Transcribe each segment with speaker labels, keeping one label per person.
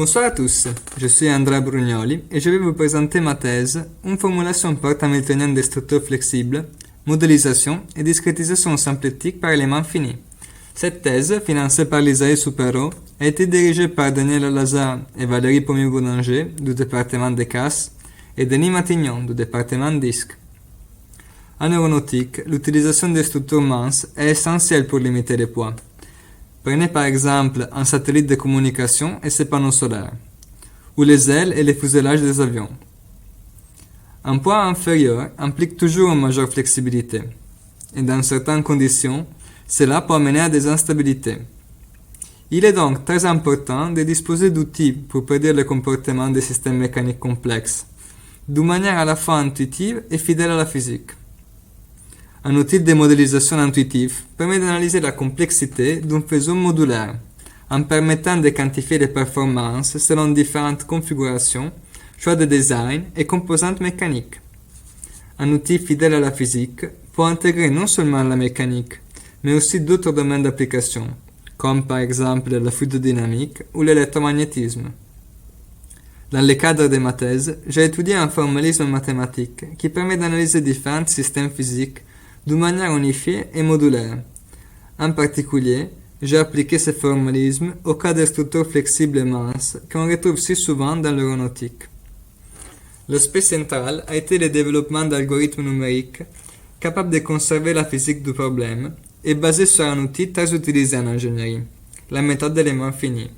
Speaker 1: Bonsoir à tous, je suis Andrea Brugnoli et je vais vous présenter ma thèse, une formulation porte hamiltonienne des structures flexibles, modélisation et discrétisation symplectique par éléments finis. Cette thèse, financée par l'ISAE Supero, a été dirigée par Daniel Lazare et Valérie Pommier-Boulanger du département des CAS et Denis Matignon du département DISC. En aéronautique, l'utilisation des structures minces est essentielle pour limiter les poids. Prenez par exemple un satellite de communication et ses panneaux solaires, ou les ailes et les fuselages des avions. Un poids inférieur implique toujours une majeure flexibilité, et dans certaines conditions, cela peut amener à des instabilités. Il est donc très important de disposer d'outils pour prédire le comportement des systèmes mécaniques complexes, d'une manière à la fois intuitive et fidèle à la physique. Un outil de modélisation intuitif permet d'analyser la complexité d'un faisceau modulaire, en permettant de quantifier les performances selon différentes configurations, choix de design et composantes mécaniques. Un outil fidèle à la physique peut intégrer non seulement la mécanique, mais aussi d'autres domaines d'application, comme par exemple la fluide dynamique ou l'électromagnétisme. Dans le cadre de ma thèse, j'ai étudié un formalisme mathématique qui permet d'analyser différents systèmes physiques d'une manière unifiée et modulaire. En particulier, j'ai appliqué ce formalisme au cas des structures flexibles et minces qu'on retrouve si souvent dans l'aéronautique. L'aspect central a été le développement d'algorithmes numériques capables de conserver la physique du problème et basés sur un outil très utilisé en ingénierie, la méthode d'éléments finis.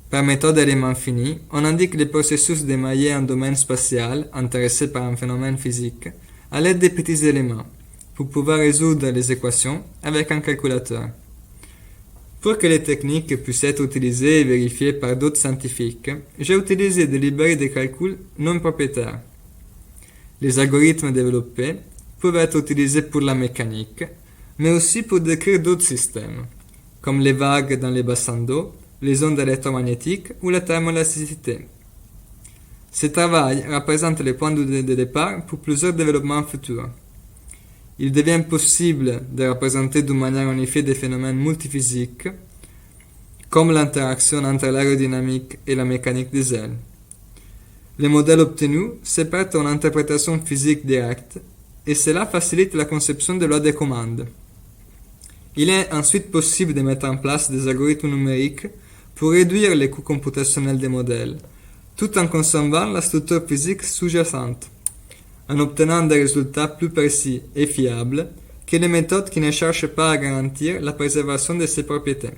Speaker 1: Par méthode d'éléments finis, on indique les processus démaillés en domaine spatial intéressés par un phénomène physique à l'aide de petits éléments, pour pouvoir résoudre les équations avec un calculateur. Pour que les techniques puissent être utilisées et vérifiées par d'autres scientifiques, j'ai utilisé des librairies de calcul non propriétaires. Les algorithmes développés peuvent être utilisés pour la mécanique, mais aussi pour décrire d'autres systèmes, comme les vagues dans les bassins d'eau, les ondes électromagnétiques ou la thermoélasticité. Ce travail représente le point de départ pour plusieurs développements futurs. Il devient possible de représenter d'une manière unifiée des phénomènes multiphysiques, comme l'interaction entre l'aérodynamique et la mécanique des ailes. Les modèles obtenus se prêtent en interprétation physique directe, et cela facilite la conception de lois de commande. Il est ensuite possible de mettre en place des algorithmes numériques pour réduire les coûts computationnels des modèles, tout en conservant la structure physique sous-jacente, en obtenant des résultats plus précis et fiables que les méthodes qui ne cherchent pas à garantir la préservation de ses propriétés.